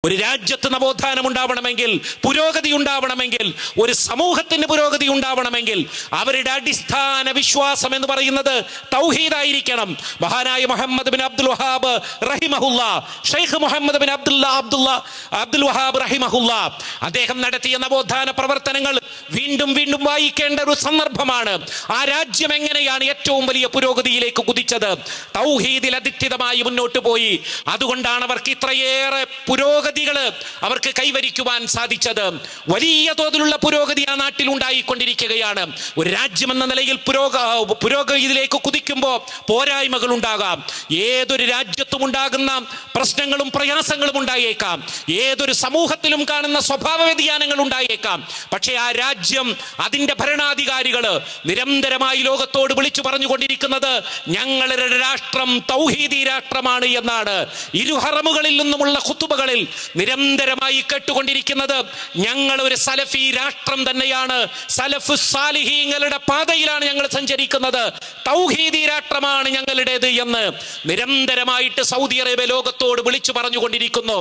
ഒരു രാജ്യത്ത് നവോത്ഥാനം ഉണ്ടാവണമെങ്കിൽ, പുരോഗതി ഉണ്ടാവണമെങ്കിൽ, ഒരു സമൂഹത്തിന് പുരോഗതി ഉണ്ടാവണമെങ്കിൽ അവരുടെ അടിസ്ഥാന വിശ്വാസം എന്ന് പറയുന്നത് തൗഹീദായിരിക്കണം. മഹാനായ മുഹമ്മദ് ബിൻ അബ്ദുൽ വഹാബ് റഹിമഹുല്ല, ഷെയ്ഖ് മുഹമ്മദ് ബിൻ അബ്ദുൽ വഹാബ് റഹിമഹുല്ല, അദ്ദേഹം നടത്തിയ നവോത്ഥാന പ്രവർത്തനങ്ങൾ വീണ്ടും വീണ്ടും വായിക്കേണ്ട ഒരു സന്ദർഭമാണ്. ആ രാജ്യം എങ്ങനെയാണ് ഏറ്റവും വലിയ പുരോഗതിയിലേക്ക് കുതിച്ചത്? തൗഹീദിൽ അധിഷ്ഠിതമായി മുന്നോട്ട് പോയി. അതുകൊണ്ടാണ് അവർക്ക് ഇത്രയേറെ പുരോഗതികൾ അവർക്ക് കൈവരിക്കുവാൻ സാധിച്ചത്. വലിയ തോതിലുള്ള പുരോഗതി ആ നാട്ടിൽ ഉണ്ടായിക്കൊണ്ടിരിക്കുകയാണ്. ഒരു രാജ്യം എന്ന നിലയിൽ പുരോഗതിയിലേക്ക് കുതിക്കുമ്പോൾ പോരായ്മകൾ ഉണ്ടാകാം. ഏതൊരു രാജ്യത്തും ഉണ്ടാകുന്ന പ്രശ്നങ്ങളും പ്രയാസങ്ങളും ഉണ്ടായേക്കാം. ഏതൊരു സമൂഹത്തിലും കാണുന്ന സ്വഭാവ വ്യതിയാനങ്ങൾ ഉണ്ടായേക്കാം. പക്ഷേ ആ രാജ്യം, അതിന്റെ ഭരണാധികാരികൾ നിരന്തരമായി ലോകത്തോട് വിളിച്ചു പറഞ്ഞുകൊണ്ടിരിക്കുന്നത് ഞങ്ങളുടെ രാഷ്ട്രം തൗഹീദി രാഷ്ട്രമാണ് എന്നാണ്. ഇരു ഹറമുകളിൽ നിന്നുമുള്ള ഖുതുബകളിൽ നിരന്തരമായി കേട്ടുകൊണ്ടിരിക്കുന്നത് ഞങ്ങൾ ഒരു സലഫി രാഷ്ട്രം തന്നെയാണ്, സലഫു സാലിഹീങ്ങളുടെ പാതയിലാണ് ഞങ്ങൾ സഞ്ചരിക്കുന്നത്, തൗഹീദി രാഷ്ട്രമാണ് ഞങ്ങളുടേത് എന്ന് നിരന്തരമായിട്ട് സൗദി അറേബ്യ ലോകത്തോട് വിളിച്ചു പറഞ്ഞുകൊണ്ടിരിക്കുന്നു.